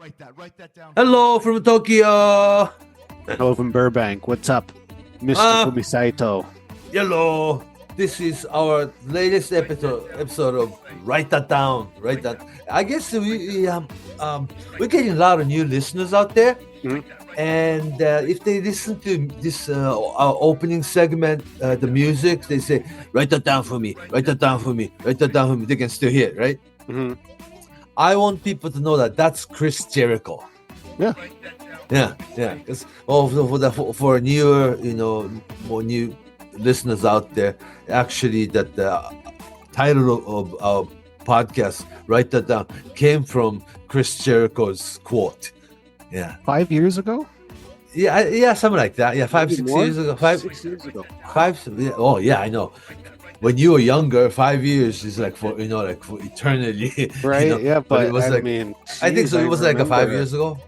Write that down. Hello from Tokyo. Hello from Burbank. What's up, Mr. Fumisaito? Hello. This is our latest episode of Write That Down. Write that. I guess we're getting a lot of new listeners out there. Mhm. And if they listen to this our opening segment, the music, they say, write that down for me, write that down for me, write that down for me. They can still hear it, right? Mhm. I want people to know that that's Chris Jericho. Yeah. Yeah. Because for newer, more new listeners out there, actually, that the title of our podcast, Write That Down, came from Chris Jericho's quote. Yeah. 5 years ago? Yeah, something like that. Yeah, 5, Maybe 6 more? years ago. 6 years ago. Yeah, oh, yeah, I know. When you were younger, 5 years is like for for eternity, Right? Yeah, but it was I like mean, I think geez, so. It was like a 5 remember years ago.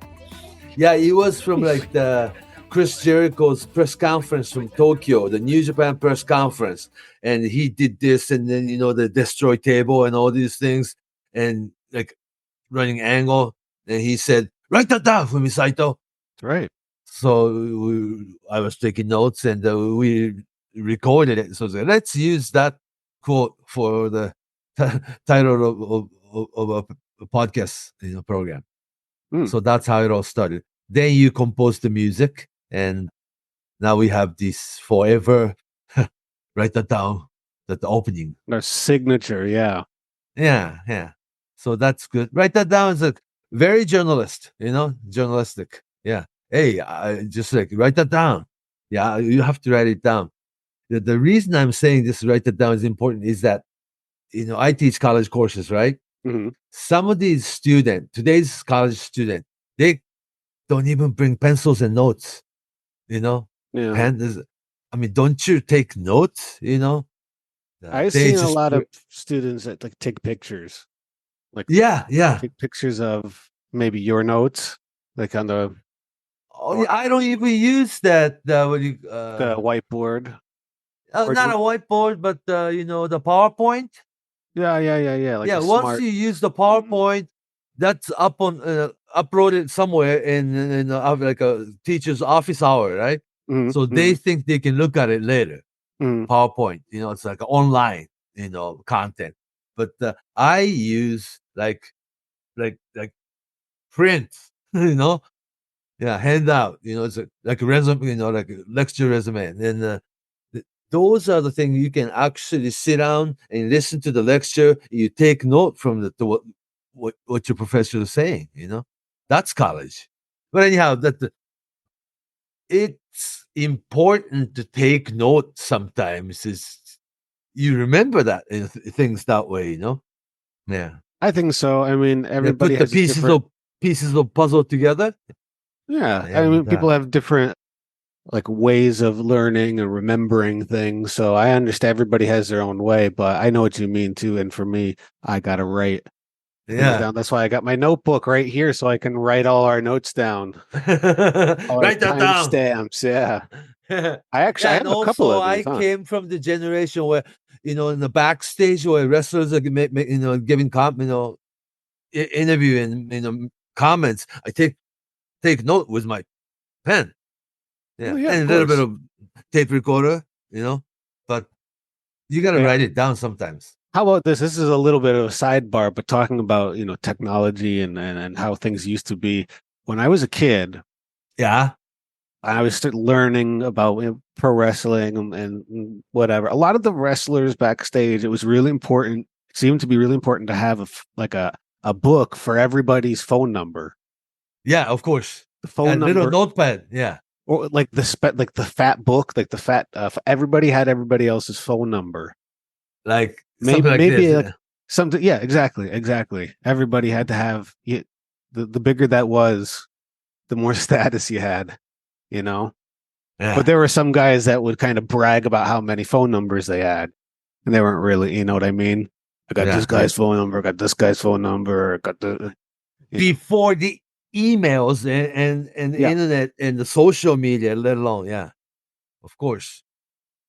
Yeah, it was from like the Chris Jericho's press conference from Tokyo, the New Japan press conference, and he did this, and then the destroy table and all these things, and like running angle, and he said, "Write that down for me, Saito." Right. So I was taking notes, and we recorded it. So let's use that quote for the title of a podcast program. Hmm. So that's how it all started. Then you composed the music, and now we have this forever. Write that down. That the opening. Our signature, yeah. Yeah. So that's good. Write that down is very journalistic. Yeah. Hey, just like write that down. Yeah, you have to write it down. The reason I'm saying this, write that down, is important is that I teach college courses, right? Hmm. Some of these today's college student, they don't even bring pencils and notes. Yeah. Don't you take notes? I've They seen a just lot of students that like take pictures. Like yeah. take pictures of maybe your notes, like on the Oh, yeah, I don't even use that. the whiteboard. or Not do- a whiteboard, but the PowerPoint. Yeah. Like Yeah, a once smart. you use the PowerPoint, that's uploaded somewhere in like a teacher's office hour, right? Mhm, So they think they can look at it later. mhm. PowerPoint, it's like online, content. But I use like print, handout. It's like a resume, like a lecture resume, and then. Those are the things you can actually sit down and listen to the lecture. You take note from what your professor is saying. That's college. But anyhow, it's important to take note sometimes. You remember that things that way. Yeah. I think so. I mean, They everybody put the has a different. pieces of puzzle together. Yeah, I And mean, people have different like ways of learning and remembering things. So I understand everybody has their own way, but I know what you mean too. And for me, I gotta write things yeah. down. That's why I got my notebook right here, so I can write all our notes down. All Write that down. Timestamps. Yeah, I Yeah, have and a couple also of I these. Huh? came from the generation where in the backstage where wrestlers are giving interview and comments. I take note with my pen, Well, yeah, and of a little bit course. of tape recorder, but you got to Yeah. write it down sometimes. How about this? This is a little bit of a sidebar, but talking about technology and how things used to be. When I was a kid, Yeah, I was learning about pro wrestling and whatever. A lot of the wrestlers backstage, it was really important. It seemed to be really important to have a book for everybody's phone number. yeah, of course. The phone Little number, notepad. Yeah, or like like the fat book, like the fat. Everybody had everybody else's phone number. like Maybe something like this. like something. Yeah, exactly. Everybody had to have the bigger that was, the more status you had. Yeah. But there were some guys that would kind of brag about how many phone numbers they had, and they weren't really, you know what I mean? I got this guy's phone number, I got this guy's phone number, I got the before the emails and the internet and the social media, let alone, of course.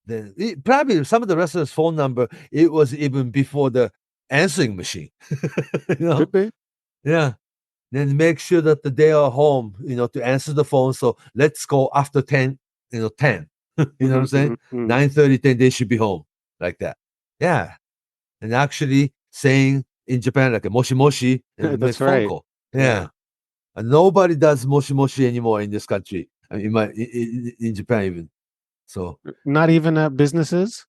Then probably some of the wrestlers' phone number, it was even before the answering machine. Could be. Yeah. Then make sure that they are home, to answer the phone. So let's go after 10, 10. You know what I'm saying? 9:30, 10, they should be home like that. Yeah. And actually saying in Japan, like a moshi moshi and make That's phone right. call. Yeah. And nobody does moshi moshi anymore in this country. I mean, in Japan even. So Not even at businesses.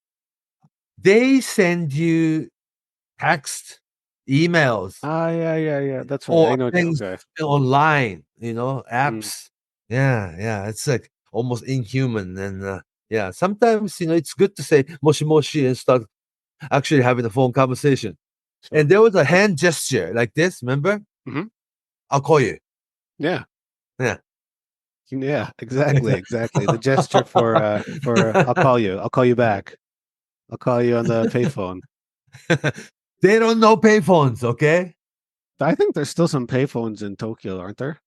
they send you text, emails, Ah, yeah. That's right. or I know. things Okay. online, Mm. apps. Yeah. It's like almost inhuman. And yeah, sometimes, it's good to say moshi moshi and start actually having a phone conversation. Sure. And there was a hand gesture like this, remember? Hmm. I'll call you. Yeah. Yeah. Yeah. Exactly. The gesture for I'll call you. I'll call you back. I'll call you on the payphone. They don't know payphones, okay? I think there's still some payphones in Tokyo, aren't there?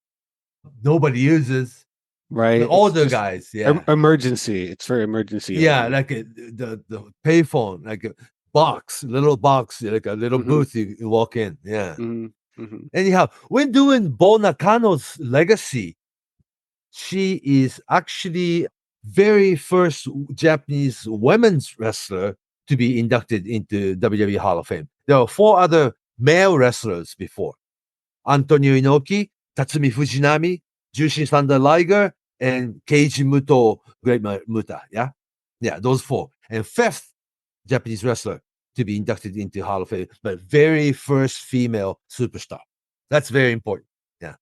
Nobody uses. The Right. It's older just guys, yeah. emergency. It's for emergency Yeah, only. like the payphone, like a little box, like a little Hmm. booth you walk in. Yeah. Hmm. Hmm. Anyhow, when doing Bull Nakano's legacy, she is actually very first Japanese women's wrestler to be inducted into WWE Hall of Fame. There were four other male wrestlers before: Antonio Inoki, Tatsumi Fujinami, Jushin Thunder Liger, and Keiji Muto, Great Muta. Yeah, those four. And fifth Japanese wrestler to be inducted into Hall of Fame, but very first female superstar. That's very important. Yeah.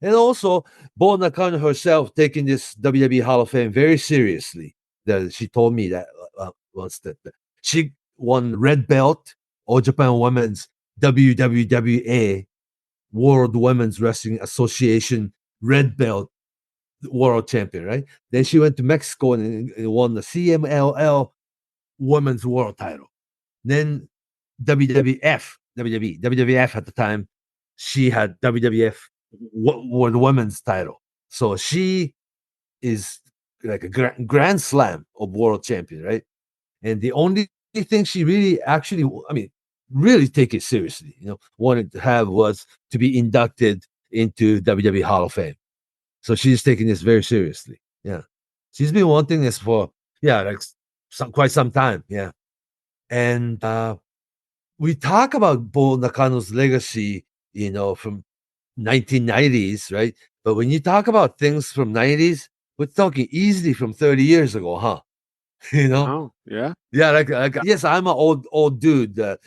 And also, Bull Nakano herself taking this WWE Hall of Fame very seriously. She told me that once that she won Red Belt, All Japan Women's WWWA World Women's Wrestling Association Red Belt World Champion, right? Then she went to Mexico and won the CMLL Women's World Title. Then WWF at the time, she had WWF World Women's Title. So she is like a grand slam of world champion, right? And the only thing she really actually, I mean, really take it seriously, wanted to have was to be inducted into WWE Hall of Fame. So she's taking this very seriously. Yeah. She's been wanting this for, yeah, like quite some time. Yeah. And we talk about Bull Nakano's legacy, from 1990s, right? But when you talk about things from 90s, we're talking easily from 30 years ago, huh? you know? Oh, yeah. Yeah, like yes, I'm an old dude that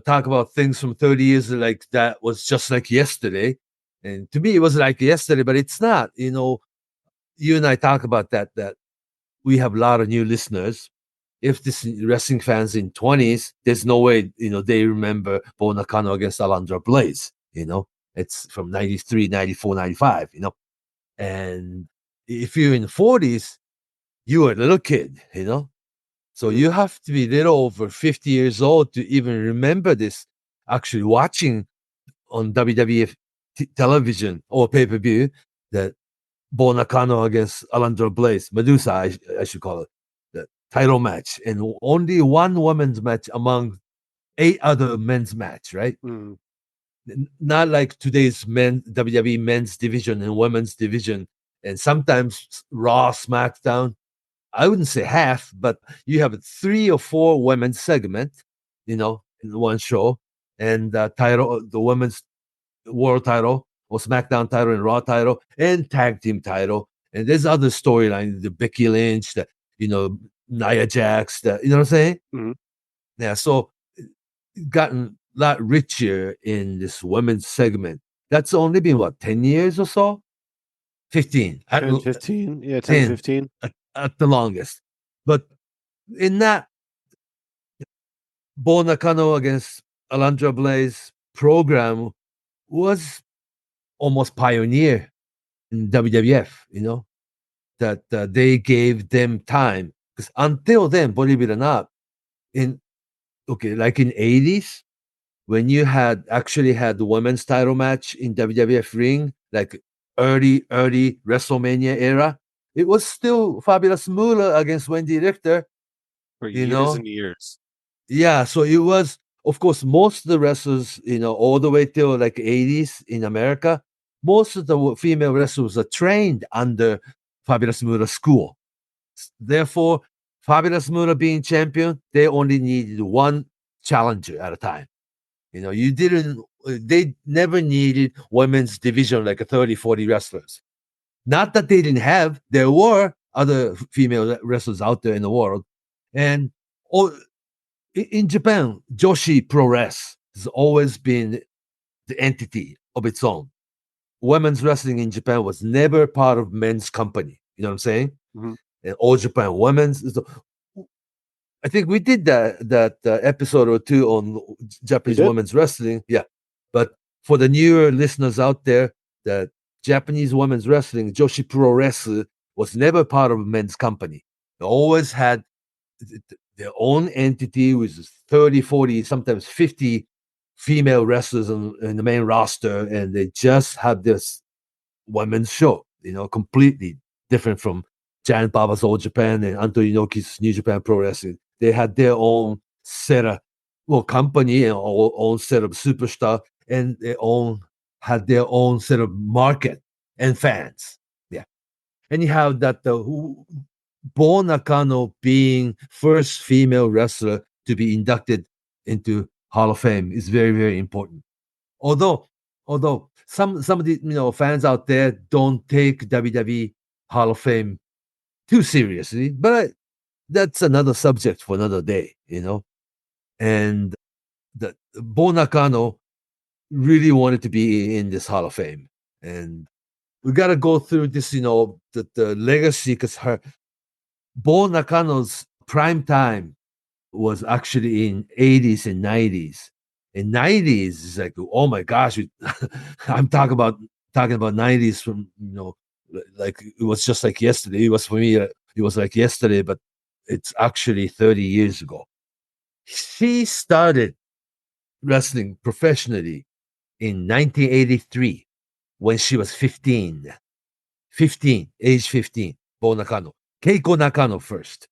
talk about things from 30 years like that was just like yesterday. And to me it was like yesterday, but it's not. You and I talk about that we have a lot of new listeners. If this wrestling fans in 20s, there's no way, they remember Bo Nakano against Alundra Blaze, it's from 93, 94, 95, and if you're in the 40s, you were a little kid, so Mhm. you have to be little over 50 years old to even remember this, actually watching on WWF television or pay-per-view that Bull Nakano against Alundra Blaze, Medusa, I should call it, the title match, and only one women's match among 8 other men's match, right? Mm. Not like today's WWE men's division and women's division, and sometimes Raw, SmackDown. I wouldn't say half, but you have 3 or 4 women's segment, in one show, and the women's world title or SmackDown title and Raw title and tag team title. And there's other storylines, the Becky Lynch, the Nia Jax, you know what I'm saying? Mhm. Yeah, so gotten a lot richer in this women's segment. That's only been what, 10 years or so? 15. 10, 15. Yeah, 10, 10 15. at the longest. But in that Bo Nakano against Alundra Blaze program was almost pioneer in WWF, that they gave them time. Because until then, believe it or not, in like in 80s, when you actually had the women's title match in WWF ring, like early WrestleMania era, it was still Fabulous Moolah against Wendy Richter, For you years know? and years. Yeah, so it was, of course, most of the wrestlers, all the way till like 80s in America, most of the female wrestlers are trained under Fabulous Moolah School. Therefore, Fabulous Moolah being champion, they only needed one challenger at a time. They never needed women's division like a 30, 40 wrestlers. Not that they didn't have, there were other female wrestlers out there in the world. And in Japan, Joshi Pro Wrestling has always been the entity of its own. Women's wrestling in Japan was never part of men's company. You know what I'm saying? Mm-hmm. And All Japan Women's. I think we did that episode or two on Japanese women's wrestling. Yeah. But for the newer listeners out there, the Japanese women's wrestling, Joshi Pro Wrestling, was never part of a men's company. They always had their own entity with 30, 40, sometimes 50 female wrestlers in the main roster, and they just have this women's show, completely different from Giant Baba's All Japan and Anthony Inoki's New Japan Pro Wrestling. They had their own set of company and own set of superstar, and had their own set of market and fans. Yeah. And you have that Bull Nakano being first female wrestler to be inducted into Hall of Fame is very, very important. Although some of the fans out there don't take WWE Hall of Fame too seriously, but that's another subject for another day, And the Bull Nakano really wanted to be in this Hall of Fame, and we got to go through this, the legacy, because Bull Nakano's prime time was actually in 80s and 90s. In 90s, it's like, oh my gosh, I'm talking about 90s from, like it was just like yesterday. It was for me, it was like yesterday, but it's actually 30 years ago. She started wrestling professionally in 1983 when she was 15, age 15, Bull Nakano. Keiko Nakano first.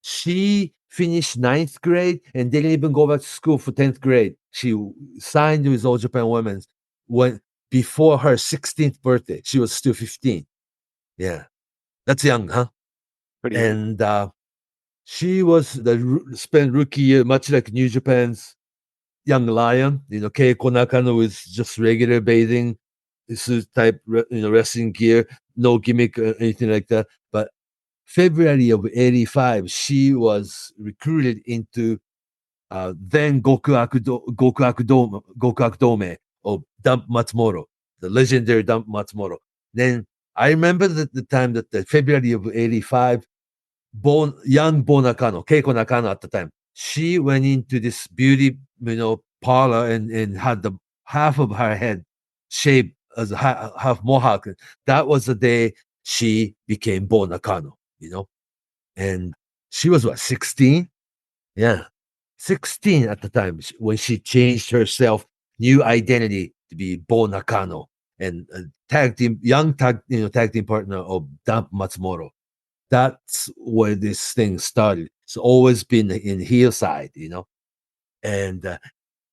She finished 9th grade and didn't even go back to school for 10th grade. She signed with All Japan Women's before her 16th birthday. She was still 15. Yeah. That's young, huh? Pretty young. And she was spent rookie year, much like New Japan's Young Lion. Keiko Nakano was just regular bathing suit type, wrestling gear, no gimmick or anything like that. But February of 85, she was recruited into then Gokuaku Dome of Dump Matsumoto, the legendary Dump Matsumoto. Then I remember the time that the February of 85, young Bull Nakano, Keiko Nakano at the time, she went into this beauty, parlor and had the half of her head shaved as a half mohawk. That was the day she became Bull Nakano, and she was 16? Yeah, 16 at the time when she changed herself, new identity to be Bull Nakano, and tag team partner of Dump Matsumoto. That's where this thing started. It's always been in heel side, And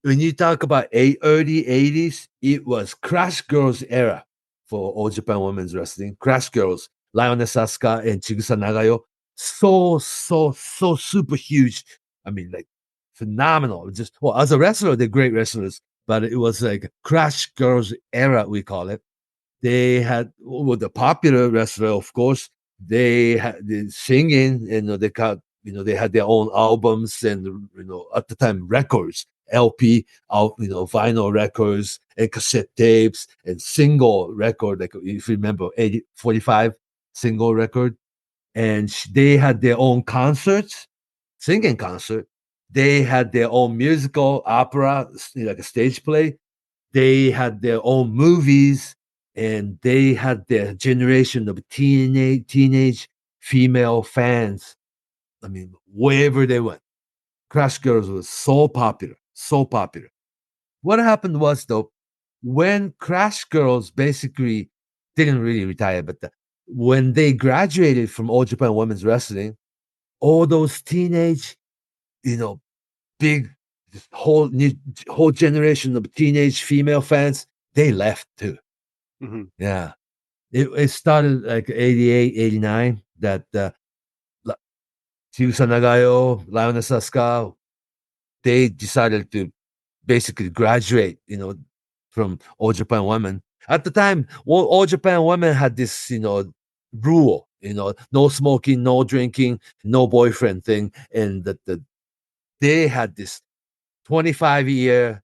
when you talk about early 80s, it was Crash Girls era for All Japan Women's Wrestling. Crash Girls, Lioness Asuka and Chigusa Nagayo. So super huge. I mean, like phenomenal. As a wrestler, they're great wrestlers, but it was like Crash Girls era, we call it. They had the popular wrestler, of course. They had the singing, they had their own albums and at the time records, LP, vinyl records and cassette tapes and single record, like if you remember 45 single record. And they had their own concerts, singing concert. They had their own musical opera, like a stage play. They had their own movies, and they had their generation of teenage female fans. I mean, wherever they went, Crash Girls was so popular, so popular. What happened was, though, when Crash Girls basically didn't really retire, but when they graduated from All Japan Women's Wrestling, all those teenage, big whole generation of teenage female fans, they left too. Mhm. Yeah. It started like 88, 89 that La- Chigusa Nagayo, Lionel Saska, they decided to basically graduate, from All Japan Women. At the time, All Japan Women had this, rule, no smoking, no drinking, no boyfriend thing. And they had this 25-year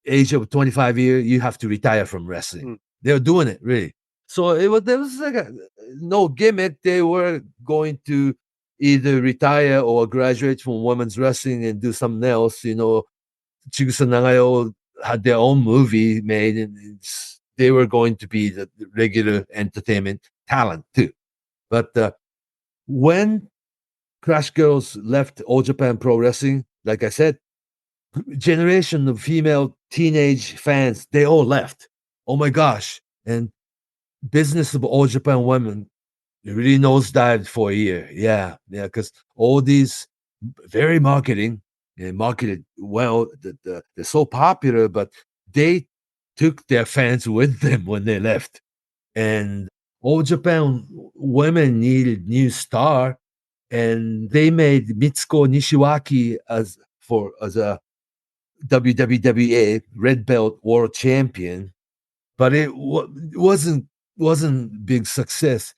age of 25 years, you have to retire from wrestling. Mm. They were doing it really. So there was like no gimmick. They were going to either retire or graduate from women's wrestling and do something else. Chigusa Nagayo had their own movie made, and they were going to be the regular entertainment talent too. But when Crash Girls left All Japan Pro Wrestling, like I said, generation of female teenage fans, they all left. Oh my gosh. And business of All Japan women really nosedived for a year. Yeah. Yeah. Because all these very marketing and marketed well, they're so popular, but they took their fans with them when they left. And All Japan women needed new star, and they made Mitsuko Nishiwaki as a WWWA Red Belt World Champion, but it wasn't big success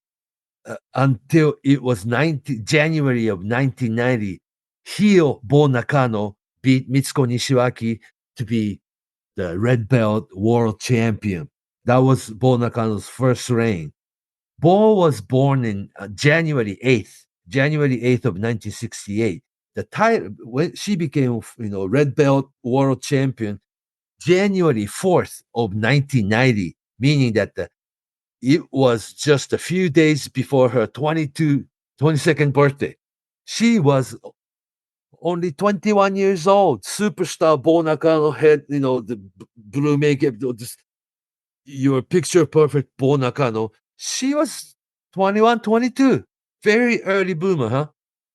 until it was January of 1990. Heel Bull Nakano beat Mitsuko Nishiwaki to be the Red Belt World Champion. That was Bull Nakano's first reign. Bull was born in January 8th of 1968. The title when she became, Red Belt World Champion, January 4th of 1990, meaning that it was just a few days before her 22nd birthday. She was only 21 years old. Superstar Bull Nakano had, the blue makeup, just your picture perfect Bull Nakano. She was 21, 22. Very early bloomer, huh?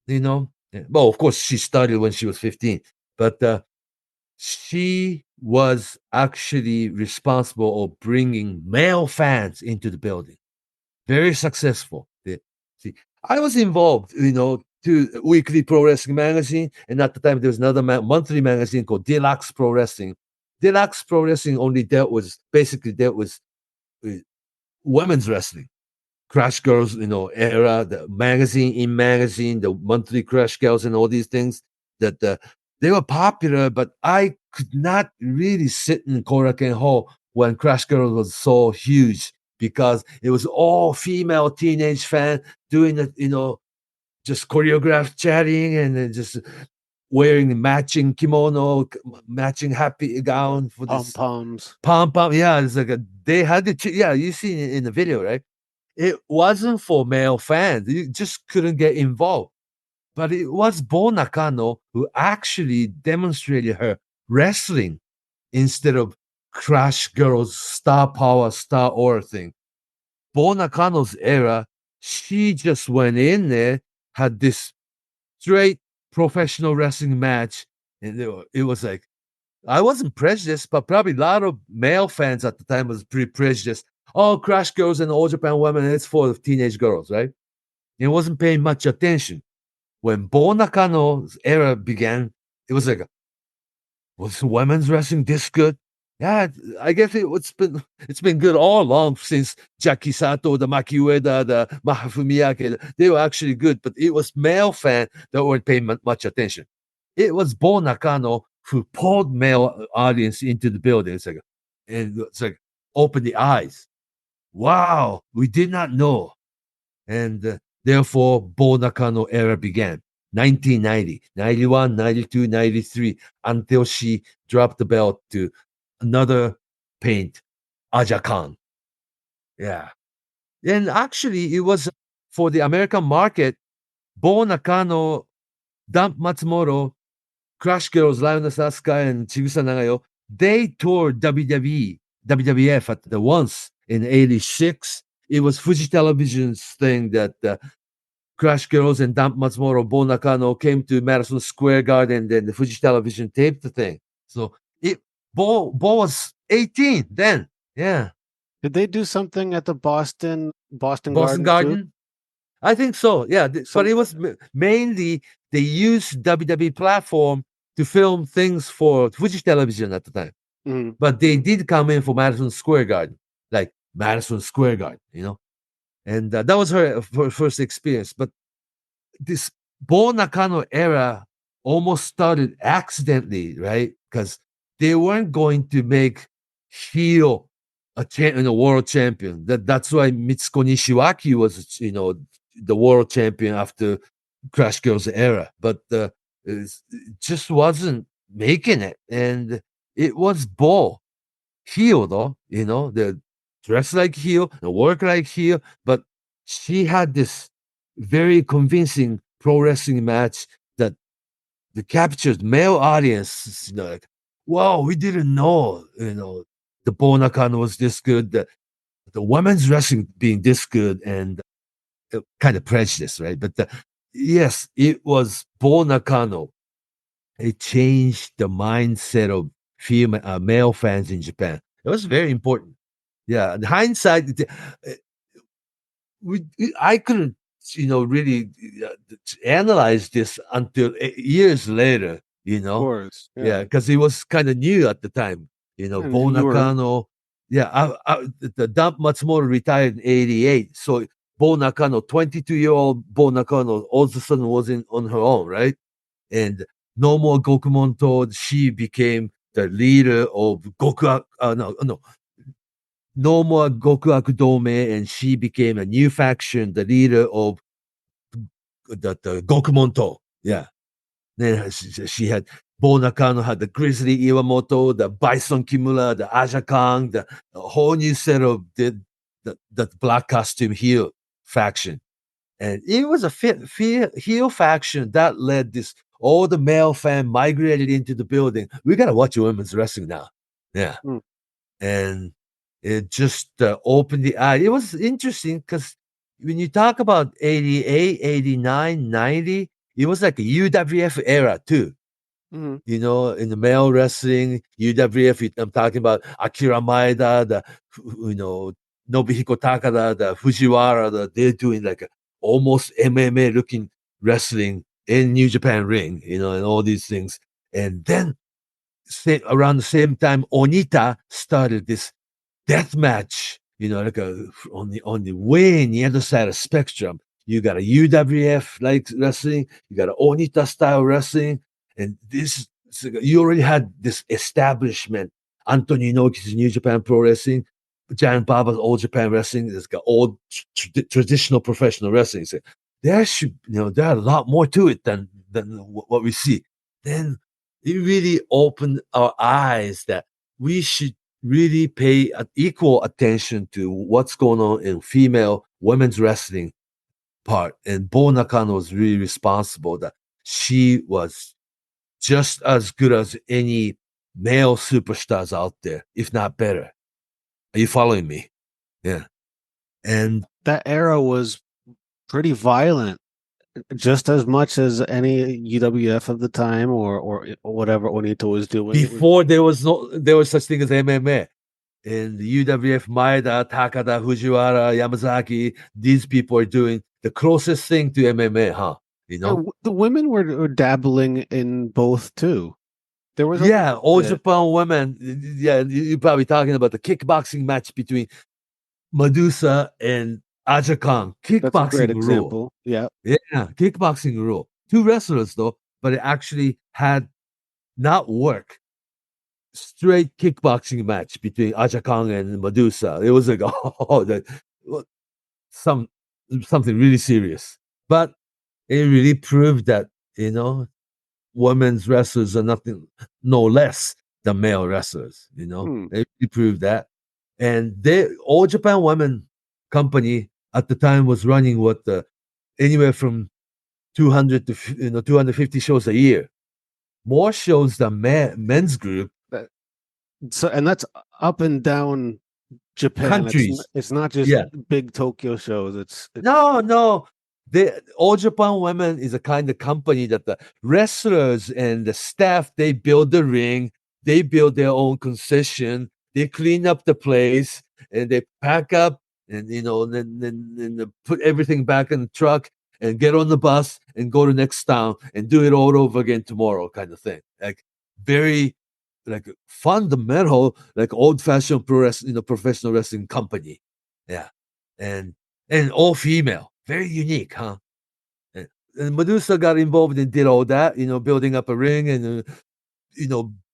Yeah. Well, of course, she started when she was 15, but she was actually responsible of bringing male fans into the building. Very successful. See, I was involved, to Weekly Pro Wrestling magazine, and at the time there was another monthly magazine called Deluxe Pro Wrestling. Deluxe Pro Wrestling only basically dealt with women's wrestling. Crash Girls, era, the magazine, the monthly Crash Girls, and all these things that they were popular, but I could not really sit in Korakuen Hall when Crash Girls was so huge because it was all female teenage fan doing it, just choreographed chatting and then just wearing matching kimono, matching happy gown for Pom this poms. pom pom. Yeah, it's like they had the yeah. You see it in the video, right? It wasn't for male fans. You just couldn't get involved. But it was Bo Nakano who actually demonstrated her wrestling instead of Crash Girls star power, star aura thing. Bo Nakano's era, she just went in there, had this straight professional wrestling match, and it was like I wasn't prejudiced, but probably a lot of male fans at the time was pretty prejudiced. Oh, Crash Girls and All Japan Women, it's for teenage girls, right? It wasn't paying much attention. When Bo Nakano's era began, it was like, was women's wrestling this good? Yeah, I guess it's been good all along since Jackie Sato, the Maki Ueda, the Mahafumi Miyake. They were actually good, but it was male fan that weren't paying much attention. It was Bo Nakano who pulled male audience into the building. It's like open the eyes. Wow, we did not know, and therefore Bo Nakano era began. 1990, 91, 92, 93, until she dropped the belt to another paint, Aja Khan. Yeah. And actually, it was for the American market, Bo Nakano, Dump Matsumoto, Crash Girls, Lioness Asuka, and Chigusa Nagayo, they toured WWE, WWF at the once in 86. It was Fuji Television's thing that Crash Girls and Dump Matsumoto, Bo Nakano came to Madison Square Garden, then the Fuji Television taped the thing. So Bo was 18 then. Yeah. Did they do something at the Boston Boston Garden too? Garden. I think so. Yeah, but Some it was mainly they used WWE platform to film things for Fuji Television at the time. mm, But they did come in for Madison Square Garden, like Madison Square Garden, and that was her first experience. But this Bull Nakano era almost started accidentally, right? Because they weren't going to make heel a world champion. That's why Mitsuko Nishiwaki was, the world champion after Crash Girls era. But it just wasn't making it, and it was Bull heel though, the dress like heel, the work like heel, but she had this very convincing pro wrestling match that the captured male audience, like, wow, we didn't know, the Bonacan was this good, the women's wrestling being this good, and kind of prejudice, right? But yes, it was Bonacano. It changed the mindset of female male fans in Japan. It was very important. Yeah, in hindsight, uh, I couldn't, really analyze this until years later. of course, yeah. Yeah, because it was kind of new at the time. And Bo you were Nakano. Yeah, the Dump Matsumoto retired in '88, so Bo Nakano, 22-year-old Bo Nakano, all of a sudden was on her own, right? And no more Gokumonto. She became the leader of no more Gokuaku Dome, and she became a new faction, the leader of the Gokumonto. Yeah. Then she had Bo Nakano had the Grizzly Iwamoto, the Bison Kimura, the Aja Kong, the whole new set of the black costume heel faction. And it was a heel faction that led this. All the male fan migrated into the building. We got to watch women's wrestling now. Yeah. mm, And it just opened the eye. It was interesting because when you talk about 88, 89, 90, it was like a UWF era too. mm, In the male wrestling, UWF, I'm talking about Akira Maeda, Nobuhiko Takada, the Fujiwara, they're doing like a almost MMA looking wrestling in New Japan ring, and all these things. And then around the same time, Onita started this death match, like on the way in the other side of spectrum. You got a UWF like wrestling, you got an Onita style wrestling, and you already had this establishment. Anthony Inoki's New Japan Pro Wrestling, Giant Baba's All Japan Wrestling. It's got old traditional professional wrestling. So there are a lot more to it than what we see. Then it really opened our eyes that we should really pay equal attention to what's going on in female women's wrestling part. And Bo Nakano was really responsible that she was just as good as any male superstars out there, if not better. Are you following me? Yeah. And that era was pretty violent, just as much as any UWF of the time or whatever Onito was doing. before there was such thing as MMA. In the UWF, Maeda, Takada, Fujiwara, Yamazaki, these people are doing the closest thing to MMA, huh? The women were dabbling in both too. There was a Yeah, little all bit. Japan women. Yeah, you're probably talking about the kickboxing match between Medusa and Aja Khan. That's a great Kickboxing rule. example. Yeah. Yeah, kickboxing rule. Two wrestlers though, but it actually had not work. Straight kickboxing match between Aja Khan and Medusa. It was like some something really serious. But it really proved that, women's wrestlers are nothing no less than male wrestlers, Hmm. They really proved that. And All Japan Women Company at the time was running anywhere from 200 to 250 shows a year. More shows than men's group. So, and that's up and down Japan. Countries. It's not just Yeah. big Tokyo shows. It's No. All Japan Women is a kind of company that the wrestlers and the staff, they build the ring, they build their own concession, they clean up the place and they pack up and then they put everything back in the truck and get on the bus and go to next town and do it all over again tomorrow, kind of thing. Like very like fundamental, like old fashioned pro wrestling, professional wrestling company. Yeah. And all female. Very unique, huh? And Medusa got involved and did all that, building up a ring and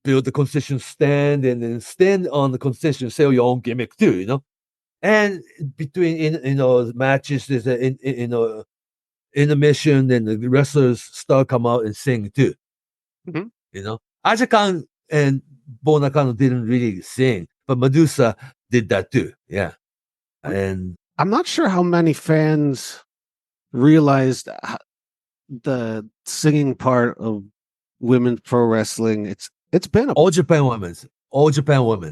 build the concession stand and then stand on the concession, sell your own gimmick too. And between matches, there's a intermission, and the wrestlers start come out and sing too. Mm-hmm. Aja and Bull Nakano didn't really sing, but Medusa did that too. Yeah, and I'm not sure how many fans realized the singing part of women's pro wrestling. It's been all Japan women,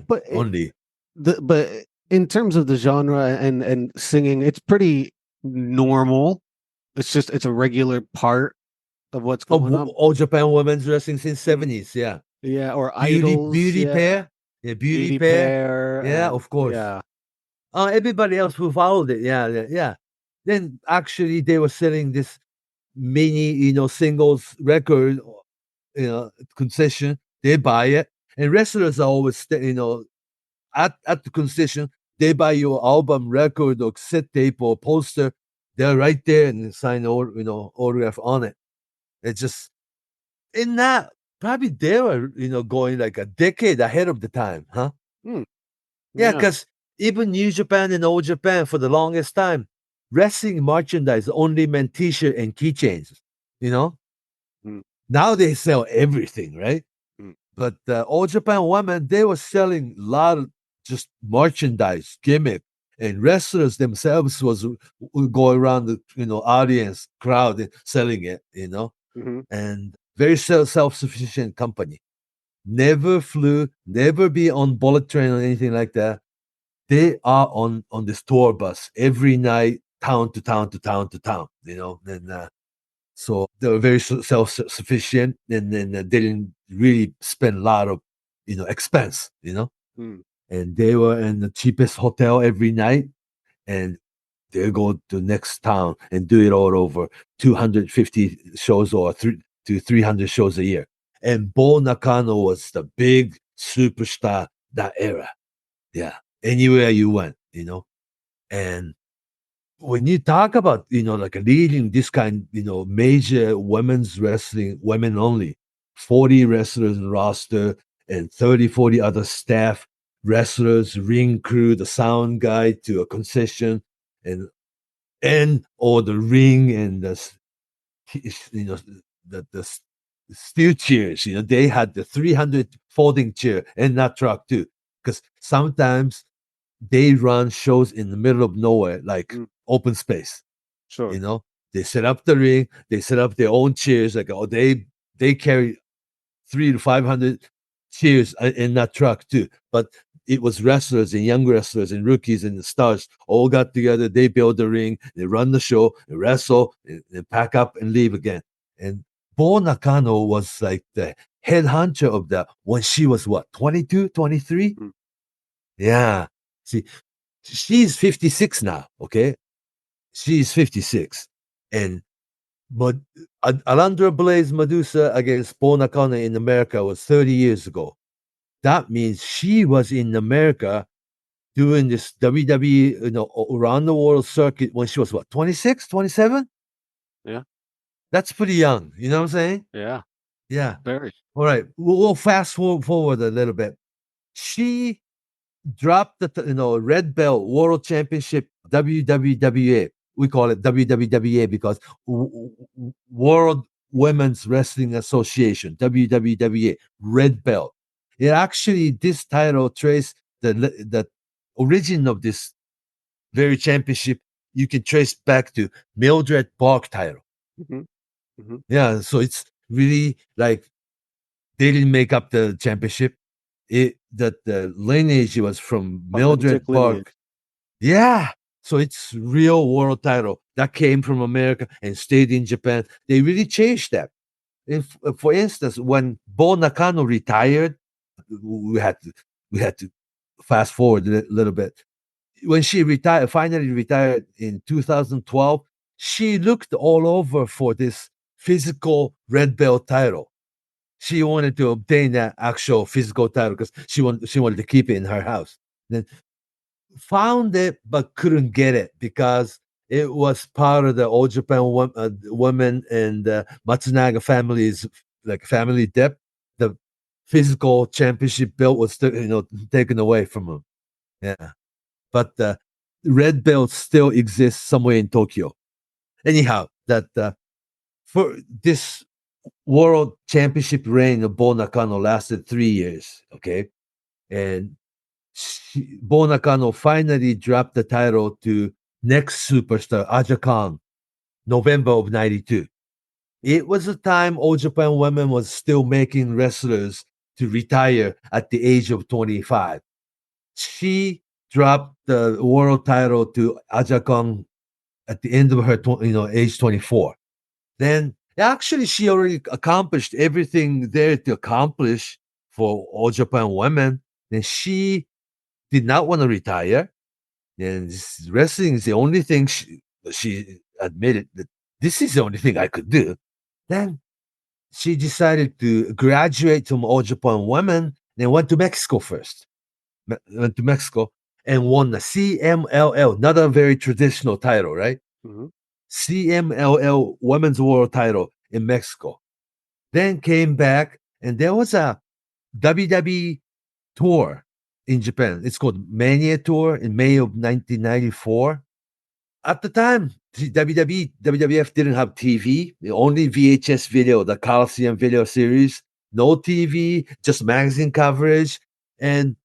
but only. But in terms of the genre and singing, it's pretty normal. It's a regular part of what's going on. All Japan women's wrestling since 70s. Yeah, Yeah, or beauty idols. pair. Yeah, beauty pair. Yeah, of course. Yeah. Everybody else who followed it. Yeah. Then actually they were selling this mini, singles record, concession. They buy it, and wrestlers are always, at the concession. They buy your album, record, or cassette tape or poster. They're right there and sign autograph on it. It's just in that probably they were going like a decade ahead of the time, huh? Yeah, because even New Japan and Old Japan for the longest time, wrestling merchandise only meant T-shirt and keychains. Now they sell everything, right? But Old Japan women, they were selling a lot of just merchandise, gimmick, and wrestlers themselves would go around the audience crowd and selling it, and very self-sufficient company. Never flew, never be on bullet train or anything like that. They are on this tour bus every night, town to town to town to town, and so they were very self-sufficient, and then they didn't really spend a lot of expense, and they were in the cheapest hotel every night, and they go to next town and do it all over 250 shows or 300 shows a year. And Bull Nakano was the big superstar that era. Yeah, anywhere you went, and when you talk about like leading this kind major women's wrestling, women only, 40 wrestlers in roster and 30-40 other staff, wrestlers, ring crew, the sound guy to a concession, and or the ring and the steel chairs, they had the 300 folding chair in that truck too, because sometimes they run shows in the middle of nowhere, like open space. Sure. They set up the ring, they set up their own chairs. Like, they carry 300 to 500 chairs in that truck too. But it was wrestlers and young wrestlers and rookies and the stars all got together. They build the ring, they run the show, they wrestle, and pack up and leave again. And Bull Nakano was like the head honcho of that when she was what, 22, 23? Yeah. See, she's 56 now, okay? She's 56. And but Alundra Blaze Medusa against Bull Nakano in America was 30 years ago. That means she was in America doing this WWE, around the world circuit when she was what, 26, 27? Yeah. That's pretty young. You know what I'm saying? Yeah. Yeah. Very. All right. We'll fast forward a little bit. She dropped the Red Belt World Championship WWWA. We call it WWWA because World Women's Wrestling Association, WWWA, Red Belt. It actually, this title traced the origin of this very championship. You can trace back to Mildred Bark title. Yeah, so it's really like they didn't make up the championship. That the lineage was from Mildred Bark. Yeah. So it's real world title that came from America and stayed in Japan. They really changed that. For instance, when Bull Nakano retired, we had to fast forward a little bit. When she finally retired in 2012, she looked all over for this physical red belt title. She wanted to obtain that actual physical title because she wanted to keep it in her house. Then found it but couldn't get it because it was part of the All Japan women and Matsunaga family's like family debt. The physical championship belt was taken away from them. Yeah, but the red belt still exists somewhere in Tokyo. Anyhow, that for this world championship reign of Bull Nakano lasted 3 years. Okay, and Bull Nakano finally dropped the title to next superstar Aja Khan, November of '92. It was a time All Japan Women was still making wrestlers to retire at the age of 25. She dropped the world title to Aja Khan at the end of her age 24. Then actually she already accomplished everything there to accomplish for All Japan Women. Then she did not want to retire. And wrestling is the only thing she admitted that this is the only thing I could do. Then she decided to graduate from All Japan Women, then went to Mexico first. Went to Mexico and won the CMLL, not a very traditional title, right? Mm-hmm. CMLL Women's World title in Mexico. Then came back, and there was a WWE tour in Japan. It's called Mania Tour in May of 1994. At the time, WWE, WWF didn't have TV, only VHS video, the Coliseum video series, no TV, just magazine coverage. And,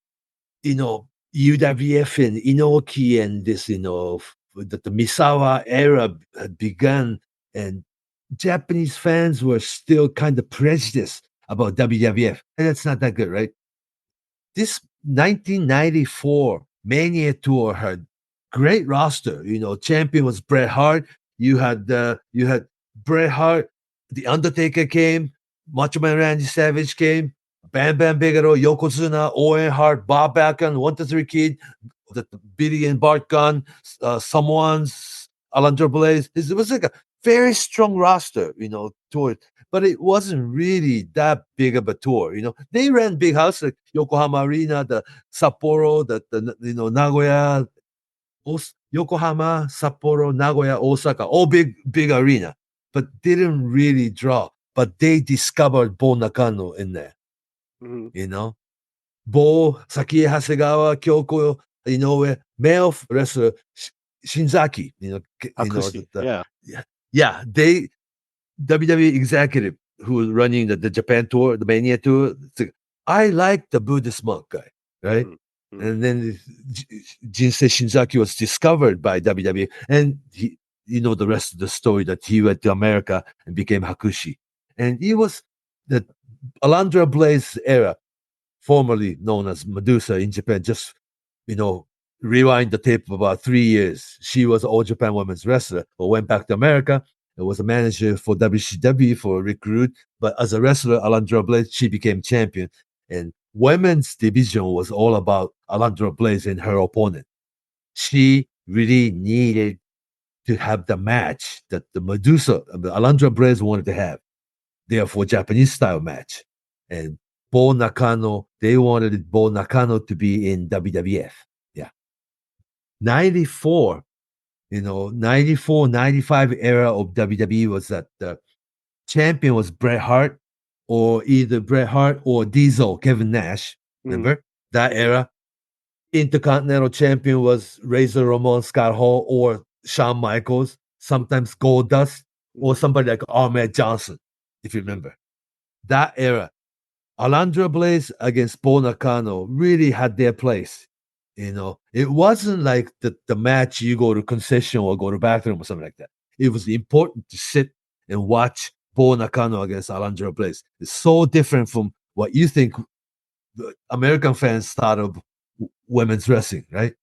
UWF and Inoki and this, the Misawa era had begun, and Japanese fans were still kind of prejudiced about WWF. And that's not that good, right? This 1994 Mania Tour had great roster. Champion was Bret Hart. You had Bret Hart. The Undertaker came. Macho Man Randy Savage came. Bam Bam Bigelow, Yokozuna, Owen Hart, Bob Backlund, 1-3 Kid, the Billy and Bart Gunn, someone's Alundra Blaze. It was like a very strong roster, tour, but it wasn't really that big of a tour. They ran big houses like Yokohama Arena, the Sapporo, the Nagoya, Yokohama, Sapporo, Nagoya, Osaka, all big arena, but didn't really draw. But they discovered Bull Nakano in there. Mm-hmm. Bo, Sakie Hasegawa, Kyoko, male wrestler Shinzaki, Hakushi, yeah. yeah, they WWE executive who was running the Japan tour, the Mania tour. I like the Buddhist monk guy, right? Mm-hmm. And then Jinsei Shinzaki was discovered by WWE, and the rest of the story that he went to America and became Hakushi, and he was the Alundra Blaze era, formerly known as Medusa in Japan. Just rewind the tape of about 3 years. She was an All Japan Women's wrestler, but went back to America. It was a manager for WCW for Rick Rude, but as a wrestler, Alundra Blaze, she became champion. And women's division was all about Alundra Blaze and her opponent. She really needed to have the match that the Alundra Blaze wanted to have. Therefore, Japanese style match. And Bull Nakano, they wanted Bull Nakano to be in WWF. Yeah. 94, 94, 95 era of WWE was that the champion was Bret Hart, or either Bret Hart or Diesel, Kevin Nash. Remember that era? Intercontinental champion was Razor Ramon, Scott Hall, or Shawn Michaels, sometimes Goldust, or somebody like Ahmed Johnson, if you remember. That era. Alundra Blaze against Bull Nakano really had their place. It wasn't like the match you go to concession or go to bathroom or something like that. It was important to sit and watch Bull Nakano against Alundra Blaze. It's so different from what you think the American fans thought of women's wrestling, right?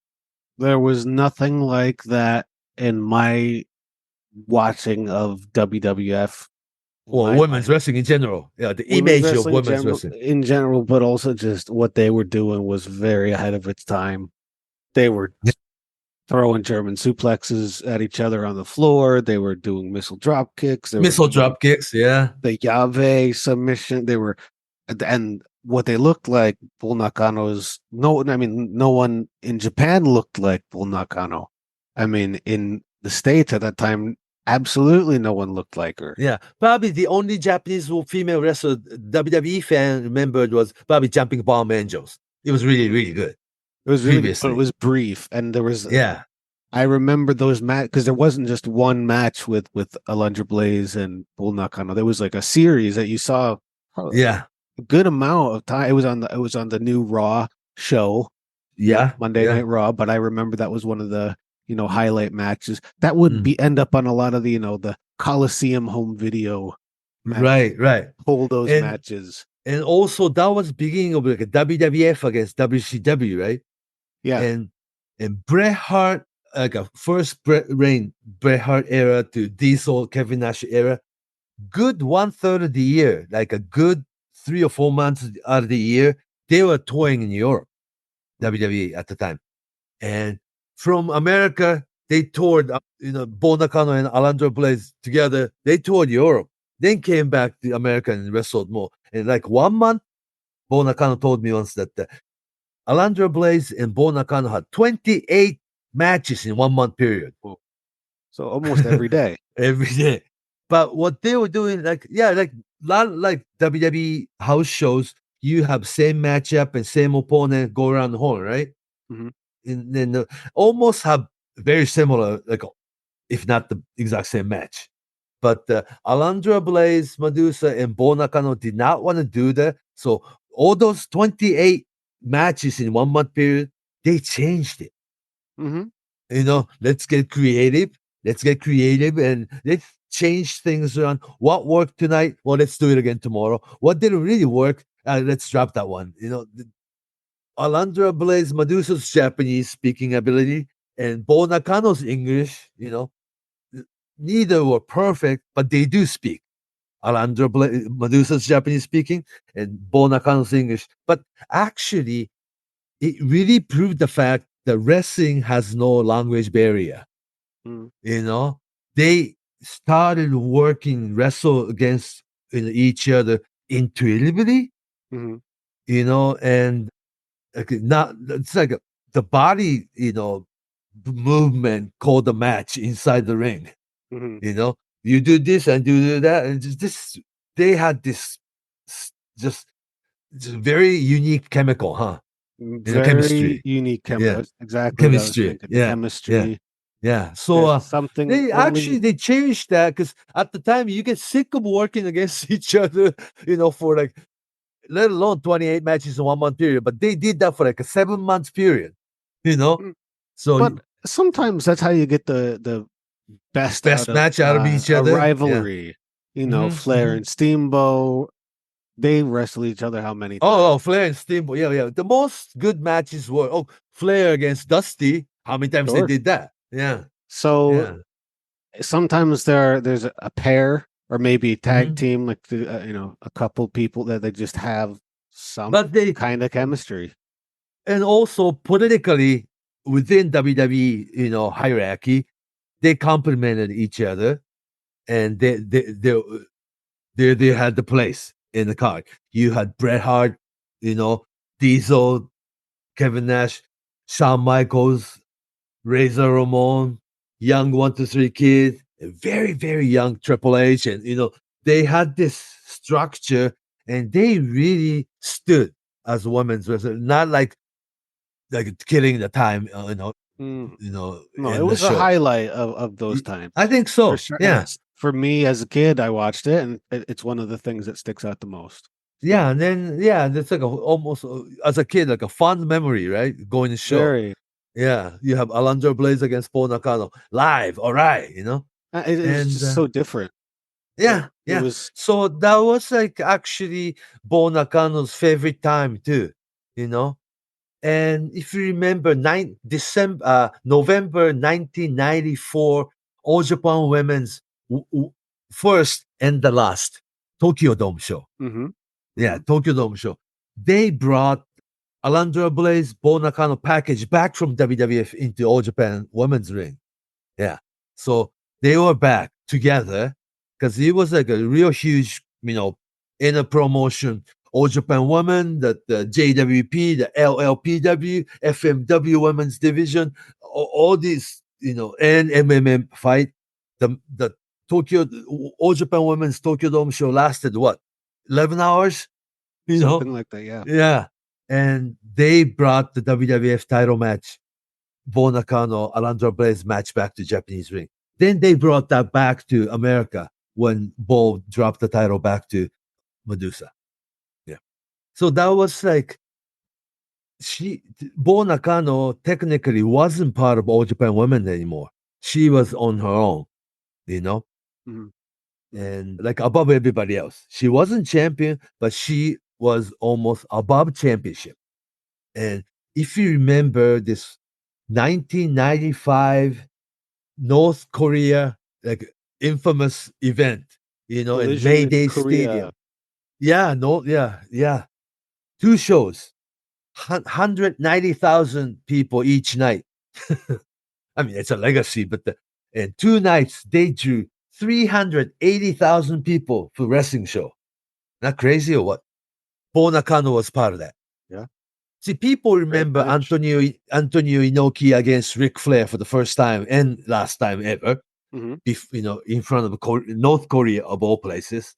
There was nothing like that in my watching of WWF Or my women's mind. wrestling in general. Yeah, the Women's image of wrestling women's wrestling. in general, but also just what they were doing was very ahead of its time. They were throwing German suplexes at each other on the floor. They were doing missile drop kicks. They were Missile doing drop kicks, yeah. the Yave submission. They were, and what they looked like, Bull Nakano's. No, I mean, no one in Japan looked like Bull Nakano. I mean, in the States at that time, absolutely no one looked like her. Yeah, probably the only Japanese female wrestler WWE fan remembered was probably Jumping Bomb Angels. It was really, really good. It was really good, but it Previously, was brief, and there was. yeah, I remember those match because there wasn't just one match with Alundra Blaze and Bull Nakano. There was like a series that you saw yeah, a good amount of time. It was on the new Raw show, yeah, Monday yeah. Night Raw. But I remember that was one of the highlight matches that would be end up on a lot of the Coliseum home video matches. Right. Pull those And matches. and also that was beginning of like a WWF against WCW, right? Yeah. And Bret Hart, like a first Bret Hart era to Diesel Kevin Nash era, good 1/3 of the year, like a good 3 or 4 months out of the year, they were touring in Europe, WWE at the time. And from America, they toured, Bull Nakano and Alundra Blaze together. They toured Europe, then came back to America and wrestled more. And like 1 month, Bull Nakano told me once that Alundra Blaze and Bull Nakano had 28 matches in 1 month period. So almost every day. Every day. But what they were doing, like WWE house shows, you have same matchup and same opponent go around the horn, right? Mhm. And then almost have very similar, like if not the exact same match. But Alundra Blaze, Medusa, and Bull Nakano did not want to do that. So all those 28 matches in 1 month period, they changed it. Mm-hmm. Let's get creative. And let's change things around. What worked tonight? Well, let's do it again tomorrow. What didn't really work? Let's drop that one. Alundra Blaze Medusa's Japanese speaking ability and Bull Nakano's English, neither were perfect, but they do speak. Alundra Medusa's Japanese speaking and Bull Nakano's English. But actually, it really proved the fact that wrestling has no language barrier. They started working wrestle against each other intuitively, and not it's like the body, movement called the match inside the ring. You do this and you do that, and this they had this just very unique chemical, huh? Very Chemistry. unique chemistry. Yeah. Exactly what I was Chemistry. thinking. Yeah. Chemistry. Yeah. So There's something they changed that because at the time you get sick of working against each other, for like let alone 28 matches in 1 month period. But they did that for like a 7 month period, So but sometimes that's how you get the best match out of each a other. rivalry. Flair and Steamboat. They wrestle each other how many times? Oh, Flair and Steamboat. Yeah. The most good matches were Flair against Dusty. How many times they did that? Yeah. So sometimes there's a pair or maybe a tag team, like a couple people that they just have some kind of chemistry. And also politically within WWE, hierarchy, they complemented each other, and they had the place in the card. You had Bret Hart, Diesel, Kevin Nash, Shawn Michaels, Razor Ramon, young 1-2-3 Kid, a very, very young Triple H. And, they had this structure and they really stood as women's wrestler, not like killing the time, No, it was a highlight of those times. I think so. For sure. Yeah. For me as a kid, I watched it and it's one of the things that sticks out the most. Yeah, and then it's like almost as a kid, like a fond memory, right? Going to show. Very. Yeah, you have Alundra Blaze against Bull Nakano live. All right, it's just so different. Yeah. It was so that was like actually Bull Nakano's favorite time too, And if you remember, November 1994, All Japan Women's first and the last Tokyo Dome show. Mm-hmm. Yeah, Tokyo Dome show. They brought Alundra Blaze, Bull Nakano package back from WWF into All Japan Women's Ring. Yeah. So they were back together because it was like a real huge, inner promotion. All Japan Women, the JWP, the LLPW, FMW Women's Division, all these, and MMM fight. The Tokyo, All Japan Women's Tokyo Dome show lasted what, 11 hours? Something like that, yeah. Yeah. And they brought the WWF title match, Bull Nakano, Alundra Blaze match back to Japanese ring. Then they brought that back to America when Bull dropped the title back to Medusa. Yeah. So that was like, Bull Nakano technically wasn't part of All Japan Women anymore. She was on her own, Mhm. and like above everybody else. She wasn't champion, but she was almost above championship. And if you remember this 1995 North Korea, like infamous event, in Collision in Mayday Korea. Stadium. Yeah, no, yeah. Two shows, 190,000 people each night. I mean, it's a legacy, but and 2 nights they drew 380,000 people for wrestling show. Not crazy or what? Bull Nakano was part of that. Yeah. See, people remember match. Antonio Inoki against Ric Flair for the first time and last time ever. Mm-hmm. In front of North Korea of all places,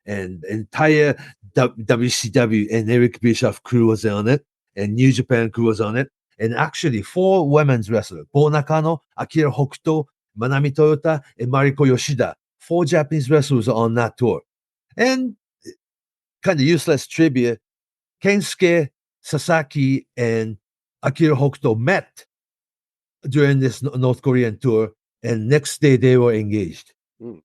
and entire WCW and Eric Bischoff crew was on it, and New Japan crew was on it, and actually 4 women's wrestlers: Bull Nakano, Akira Hokuto, Manami Toyota, and Mariko Yoshida. 4 Japanese wrestlers on that tour. And kind of useless trivia: Kensuke Sasaki and Akira Hokuto met during this North Korean tour, and next day they were engaged. Mm.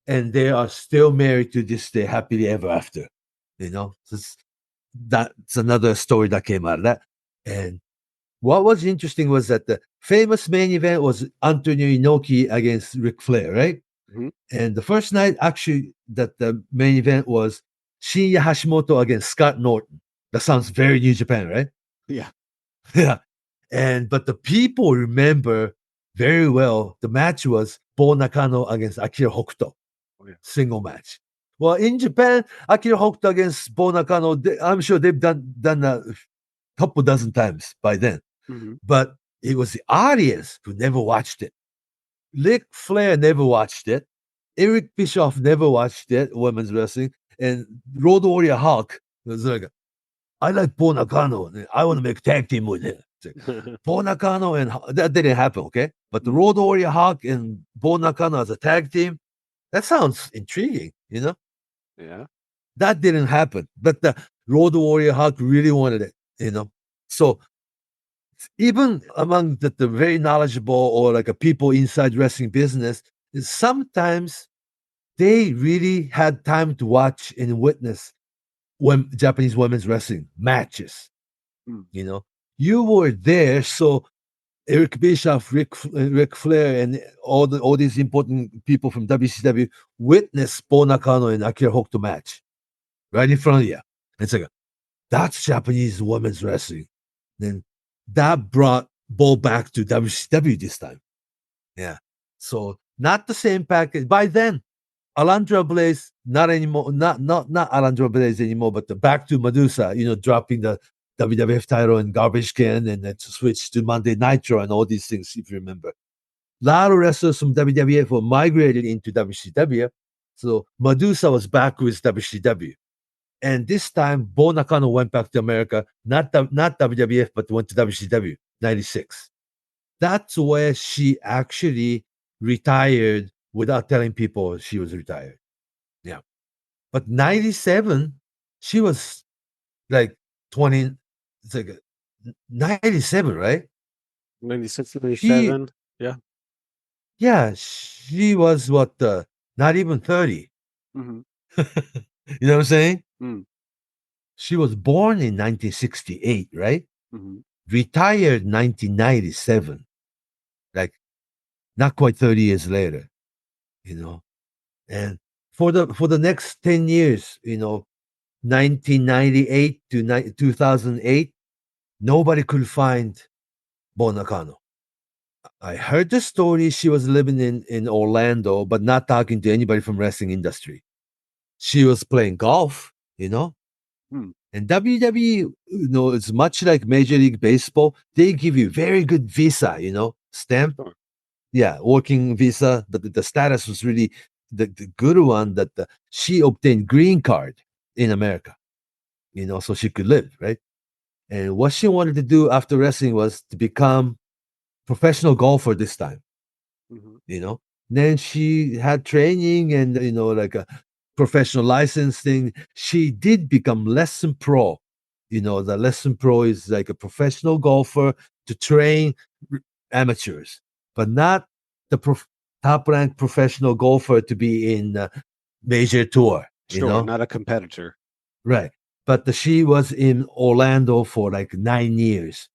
And they are still married to this day, happily ever after. That's another story that came out of that. And what was interesting was that the famous main event was Antonio Inoki against Ric Flair, right? Mm-hmm. And the first night, actually, that the main event was Shinya Hashimoto against Scott Norton. That sounds very New Japan, right? Yeah. Yeah. But the people remember very well the match was Bull Nakano against Akira Hokuto. Oh, yeah. Single match. Well, in Japan, Akira Hokuto against Bull Nakano, I'm sure they've done a couple dozen times by then. Mm-hmm. But it was the audience who never watched it. Ric Flair never watched it. Eric Bischoff never watched it, women's wrestling. And Road Warrior Hulk was like, I like Bull Nakano. I want to make a tag team with him. Bull Nakano and that didn't happen, okay? But the Road Warrior Hulk and Bull Nakano as a tag team, that sounds intriguing, Yeah. That didn't happen. But the Road Warrior Hulk really wanted it, So even among the very knowledgeable or like a people inside wrestling business, sometimes they really had time to watch and witness Japanese women's wrestling matches. Mm. You were there, so Eric Bischoff, Ric Flair, and all these important people from WCW witnessed Bull Nakano and Akira Hokuto match right in front of you. It's like, that's Japanese women's wrestling. Then that brought Bull back to WCW this time. Yeah. So not the same package. By then, Alundra Blaze, not anymore, not Alundra Blaze anymore, but back to Medusa, dropping the WWF title in garbage can and then switched to Monday Nitro and all these things, if you remember. A lot of wrestlers from WWF were migrated into WCW. So Medusa was back with WCW. And this time, Bull Nakano went back to America, not WWF, but went to WCW, 96. That's where she actually retired without telling people she was retired. Yeah. But 97, she was like 20, it's like 97, right? 96, She, 97. Yeah. yeah, she was what, not even 30. Mm-hmm. You know what I'm saying? Mm. She was born in 1968, right? Mm-hmm. Retired 1997. Like, not quite 30 years later, And for the next 10 years, 1998 to 2008, nobody could find Bull Nakano. I heard the story. She was living in Orlando, but not talking to anybody from wrestling industry. She was playing golf. Hmm. And WWE, it's much like Major League Baseball. They give you very good visa, stamp. Sure. Yeah, working visa. But the status was really the good one that she obtained green card in America, so she could live, right? And what she wanted to do after wrestling was to become professional golfer this time, Mhm. you know. Then she had training and like a professional licensing. She did become lesson pro. The lesson pro is like a professional golfer to train amateurs, but not the top ranked professional golfer to be in major tour. Sure, not a competitor. Right. But she was in Orlando for like 9 years.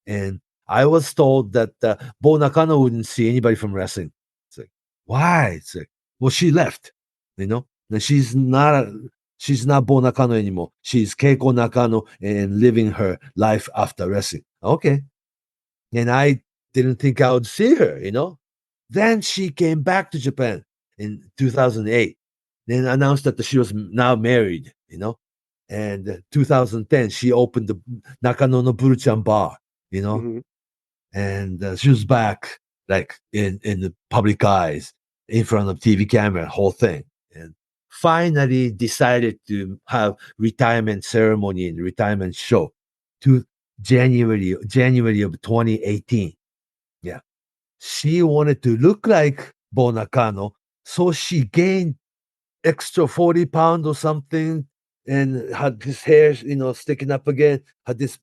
And I was told that Bull Nakano wouldn't see anybody from wrestling. It's like, why? It's like, well, she left, And she's not Bull Nakano anymore. She's Keiko Nakano and living her life after wrestling. Okay. And I didn't think I would see her. Then she came back to Japan in 2008. Then announced that she was now married. And 2010, she opened the Nakano no Buruchan bar, you know, Mhm. and she was back like in the public eyes, in front of TV camera, whole thing. And finally decided to have retirement ceremony and retirement show to January of 2018. Yeah. She wanted to look like Bull Nakano, so she gained extra 40 pounds or something and had his hair, sticking up again, had this,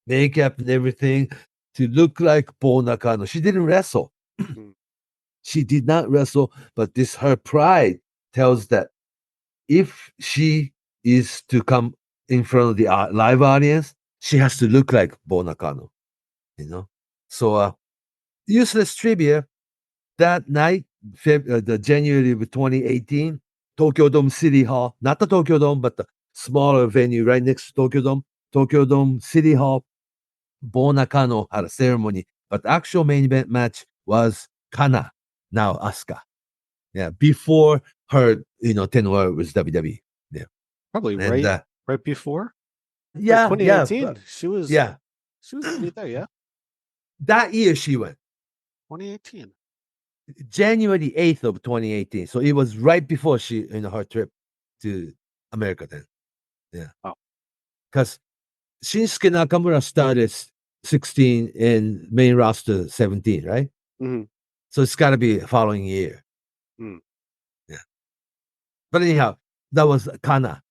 makeup and everything to look like Bull Nakano. She didn't wrestle. Mhm. She did not wrestle, but this her pride tells that if she is to come in front of the live audience, she has to look like Bull Nakano. So, useless trivia. That night, the January of 2018, Tokyo Dome City Hall, not the Tokyo Dome, but the smaller venue right next to Tokyo Dome City Hall, Bull Nakano had a ceremony, but the actual main event match was Kana, now Asuka. Yeah, before her, tenure was WWE. Yeah, Probably and right before? Right, yeah, 2018. yeah. She was already there, yeah. That year she went 2018. January 8th of 2018. So it was right before she, her trip to America then. Yeah, Oh. because Shinsuke Nakamura started 16 and main roster 17, right? Mhm. So it's got to be the following year. Mm. Yeah. But anyhow, that was Kana,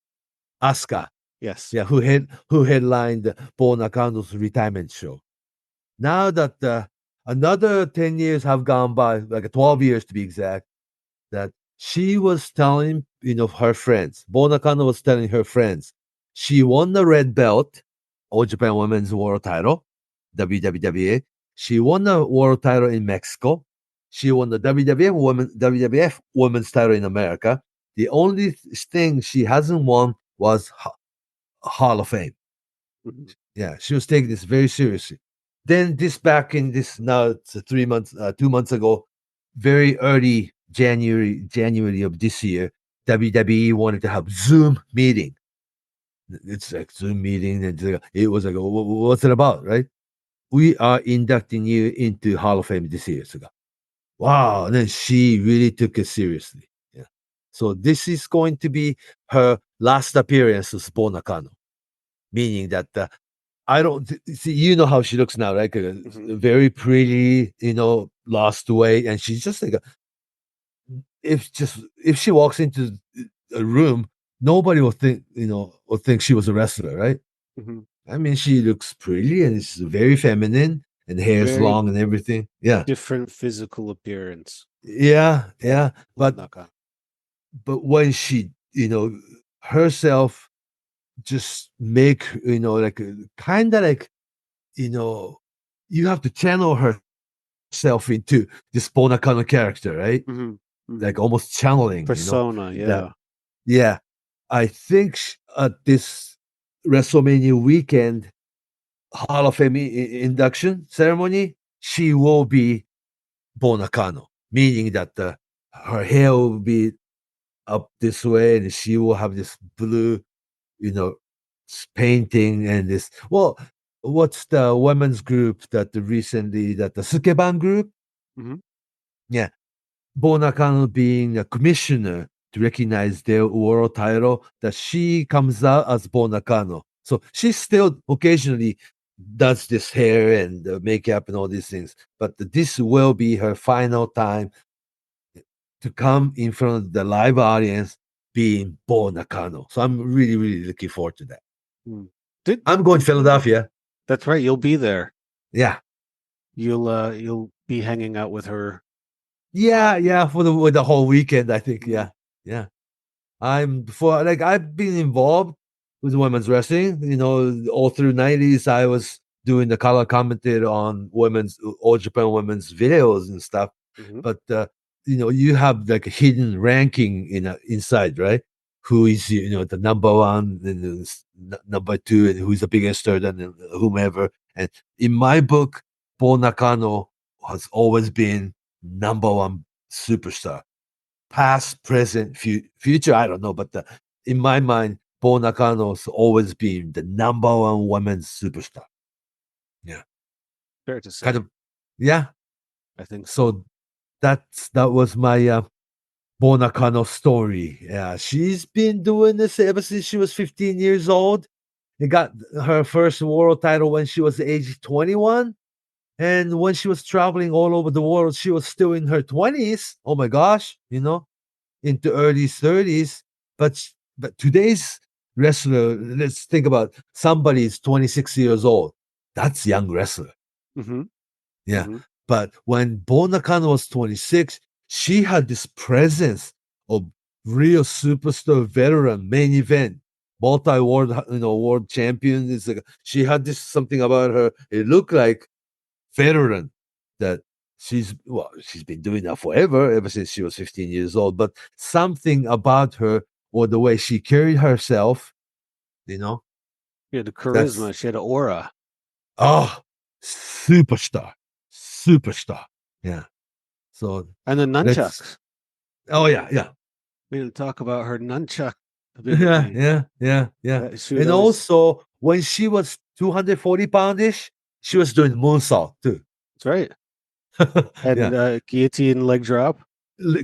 Asuka, Yes. yeah, who headlined Bull Nakano's retirement show. Now that another 10 years have gone by, like 12 years to be exact, that she was telling, her friends, Bull Nakano was telling her friends, she won the red belt, All Japan Women's World Title, WWWA. She won the world title in Mexico. She won the WWF Women's title in America. The only thing she hasn't won was Hall of Fame. Mhm. Yeah, she was taking this very seriously. Then this back in this now it's 3 months, 2 months ago, very early January of this year, WWE wanted to have Zoom meeting. It's like Zoom meeting, and it was like, what's it about, right? We are inducting you into Hall of Fame this year. So, wow, and then she really took it seriously. Yeah. So this is going to be her last appearance as Bull Nakano, meaning that I don't see. You know how she looks now, right? Mhm. Very pretty, lost weight, and she's just like if she walks into a room, nobody will think she was a wrestler, right? Mhm. I mean, she looks pretty and it's very feminine, and the hair's Very long and everything. Yeah, different physical appearance. yeah. Bull But Nakano. when she, herself just make like kind of like you know you have to channel herself into this Bonakano character, right? Mhm. like almost channeling, persona. that, yeah. I think at this WrestleMania weekend Hall of Fame induction ceremony, she will be Bull Nakano, meaning that her hair will be up this way and she will have this blue, you know, painting and this. Well, what's the women's group that recently, that the Sukeban group? Mm-hmm. Yeah. Bull Nakano being a commissioner to recognize their world title, that she comes out as Bull Nakano. So she still occasionally does this hair and makeup and all these things. But this will be her final time to come in front of the live audience being Bull Nakano. So I'm really, really looking forward to that. I'm going to Philadelphia. That's right. You'll be there. Yeah. You'll be hanging out with her. Yeah, for the whole weekend, I think. Yeah. I've been involved with women's wrestling, all through 90s. I was doing the color commentator on women's All Japan women's videos and stuff. But you have like a hidden ranking inside, right? Who is the number one and number two, and who's the biggest third, and whomever. And in my book, Bull Nakano has always been number one superstar. Past, present, future, I don't know, but in my mind, Bull Nakano's always been the number one women's superstar. Yeah, fair to say. Kind of, yeah. I think so. That was my Bull Nakano story. Yeah, she's been doing this ever since she was 15 years old. She got her first world title when she was age 21. And when she was traveling all over the world, she was still in her 20s. Oh my gosh, into early 30s. But today's wrestler, let's think about somebody's 26 years old. That's young wrestler. Mm-hmm. Yeah. Mm-hmm. But when Bull Nakano was 26, she had this presence of real superstar veteran, main event, multi-world, world champion. It's like she had this something about her. It looked like veteran that she's been doing that forever, ever since she was 15 years old. But something about her or the way she carried herself, She had the charisma. She had an aura. Oh, superstar. Yeah. So and the nunchucks. Oh yeah. We didn't talk about her nunchuck ability. Yeah. And also, when she was 240 poundish, she was doing moonsault too. That's right. And guillotine leg drop.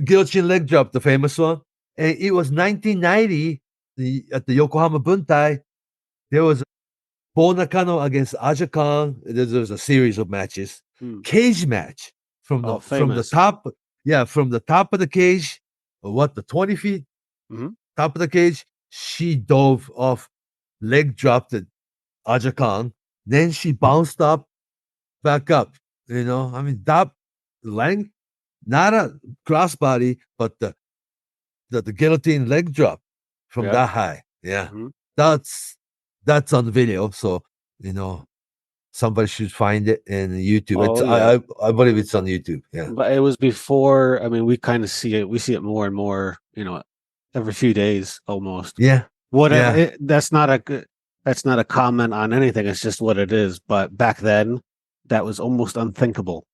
Guillotine leg drop, the famous one. And it was 1990 at the Yokohama Buntai. There was Bull Nakano against Aja Khan. There was a series of matches. Cage match from the top. Yeah, from the top of the cage. The 20 feet? Top of the cage. She dove off, leg dropped at Aja Khan. Then she bounced up, back up. That length, not a crossbody, but the guillotine leg drop from that high. Yeah. That's on video. So, somebody should find it in YouTube. I believe it's on YouTube. Yeah. But it was before. I mean, we kind of see it. We see it more and more, every few days almost. Yeah. Whatever. Yeah. That's not a comment on anything. It's just what it is. But back then, that was almost unthinkable.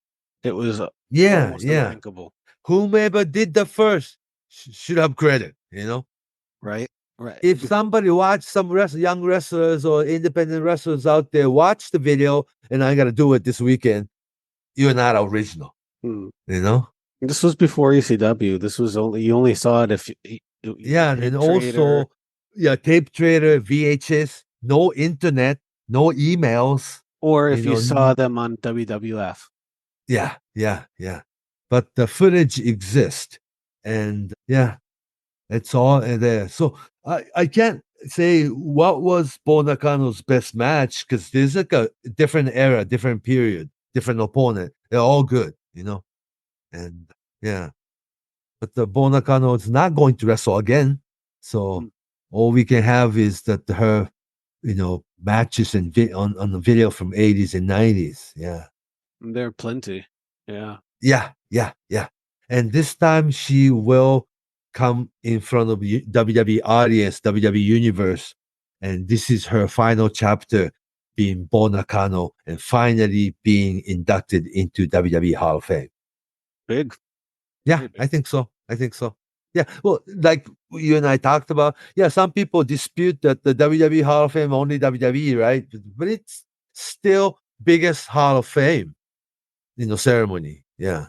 It was almost unthinkable. Whomever did the first should have credit, Right. If somebody watched some young wrestlers or independent wrestlers out there, watch the video, and I got to do it this weekend, you're not original. This was before ECW. This was you only saw it if and also tape trader, VHS, no internet, no emails, or if you saw them on WWF. Yeah. But the footage exists, and it's all there. So I can't say what was Bull Nakano's best match, because there's like a different era, different period, different opponent. They're all good, and but the Bull Nakano is not going to wrestle again. So all we can have is that her, matches and on the video from 80s and 90s. Yeah. There are plenty. Yeah. Yeah. And this time she will come in front of WWE audience, WWE Universe. And this is her final chapter, being Bull Nakano and finally being inducted into WWE Hall of Fame. Big. Yeah, Very big. I think so. I think so. Yeah, well, like you and I talked about, yeah, some people dispute that the WWE Hall of Fame only WWE, right? But it's still biggest Hall of Fame, ceremony. Yeah.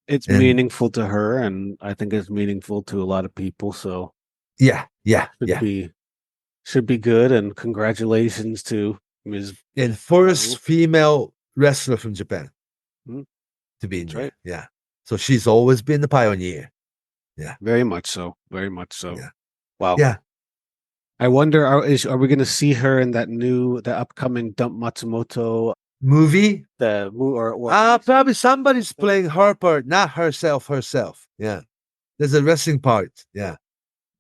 It's And meaningful to her, and I think it's meaningful to a lot of people. So yeah, should be good. And congratulations to Ms. And first female wrestler from Japan Mhm. to be in That's there. right. Yeah. So she's always been the pioneer. Yeah. Very much so. Very much so. Yeah. Wow. Yeah. I wonder, are we going to see her in the upcoming Dump Matsumoto Movie? or Probably somebody's playing her part, not herself. Yeah. There's a wrestling part. Yeah.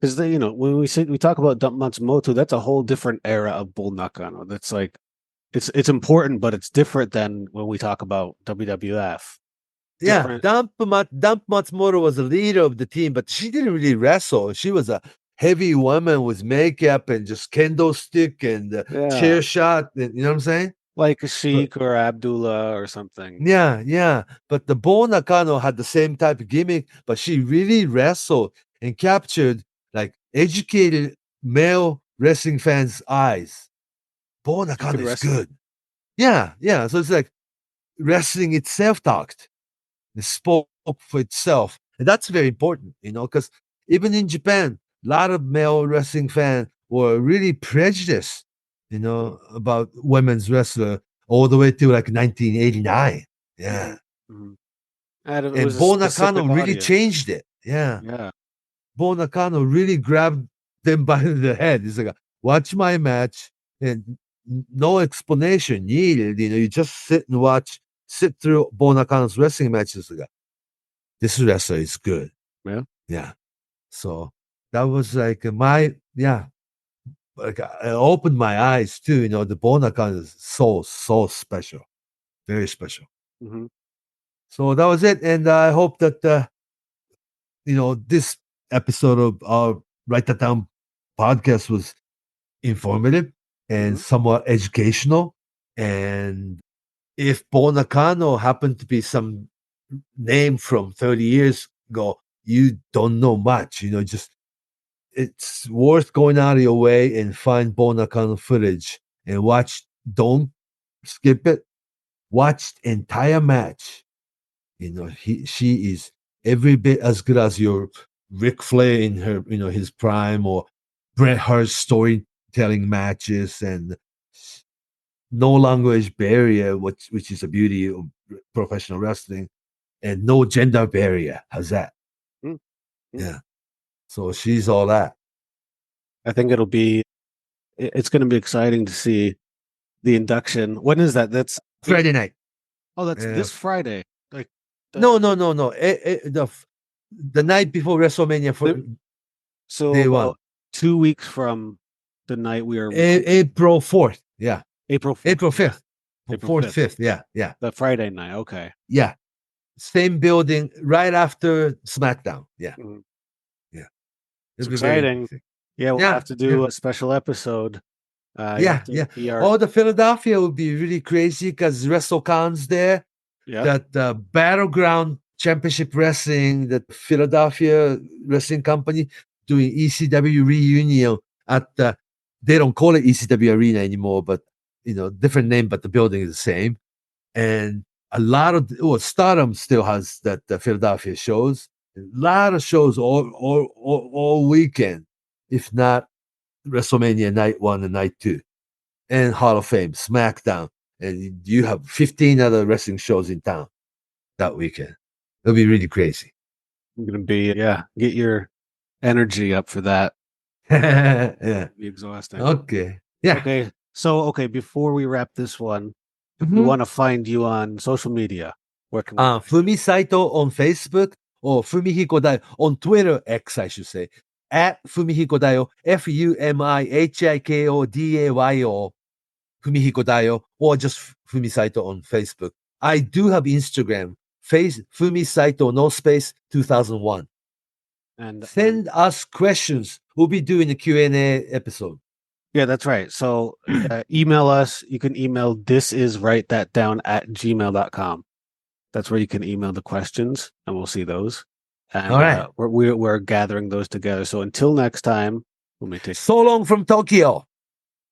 because when we talk about Dump Matsumoto, that's a whole different era of Bull Nakano. That's like it's important, but it's different than when we talk about WWF. Yeah. Different. Dump Matsumoto was the leader of the team, but she didn't really wrestle. She was a heavy woman with makeup and just kendo stick and chair shot. You know what I'm saying? Like a Sheik or Abdullah or something. Yeah. But the Bull Nakano had the same type of gimmick, but she really wrestled and captured like educated male wrestling fans' eyes. Bull Nakano is good. Yeah. So it's like wrestling itself talked. It spoke for itself. And that's very important, because even in Japan, a lot of male wrestling fans were really prejudiced, about women's wrestler all the way to like 1989. Yeah. Mhm. And it And was a Bull Nakano specific really audience. changed it. Yeah. Yeah. Bull Nakano really grabbed them by the head. He's like, watch my match and no explanation needed. You just sit through Bull Nakano's wrestling matches. Like, this wrestler is good. Yeah. So that was like like I opened my eyes too. The Bull Nakano is so special, very special. Mhm. So that was it, and I hope that this episode of our Write That Down podcast was informative and somewhat educational. And if Bull Nakano happened to be some name from 30 years ago, you don't know much. Just it's worth going out of your way and find Bull Nakano footage and watch. Don't skip it. Watch the entire match. She is every bit as good as your Ric Flair in her, his prime, or Bret Hart's storytelling matches, and no language barrier, which is a beauty of professional wrestling, and no gender barrier. How's that? Yeah. So she's all that. I think it's going to be exciting to see the induction. When is that? That's Friday night. Oh, that's this Friday. Like no. The night before WrestleMania so day about one. 2 weeks from the night we are April 4th. Yeah. April 4th. April 5th. April 4th, 5th. Yeah. The Friday night. Okay. Yeah. Same building right after SmackDown. Yeah. Yeah. It's exciting. Yeah, we'll have to do a special episode. Yeah. Oh, the Philadelphia would be really crazy because WrestleCon's there. Yeah. That Battleground Championship Wrestling, that Philadelphia Wrestling Company doing ECW reunion at they don't call it ECW Arena anymore, but different name, but the building is the same. And a lot of Stardom still has that Philadelphia shows. A lot of shows all weekend, if not WrestleMania night 1 and night 2, and Hall of Fame, SmackDown, and you have 15 other wrestling shows in town that weekend. It'll be really crazy. I'm gonna be get your energy up for that. Yeah, it'll be exhausting. Okay, yeah. Okay, so before we wrap this one, we want to find you on social media. Where can we Fumi Saito on Facebook or Fumihiko Dayo on Twitter, X I should say, at Fumihiko Dayo, Fumihiko Dayo, Fumihiko Dayo, or just Fumi Saito on Facebook. I do have Instagram, face Fumi Saito, no space, 2001. And Send us questions. We'll be doing a Q&A episode. yeah, that's right. So email us. You can email thisiswritethatdown@gmail.com. That's where you can email the questions, and we'll see those. And All right. we're gathering those together. So until next time, we'll take So long from Tokyo.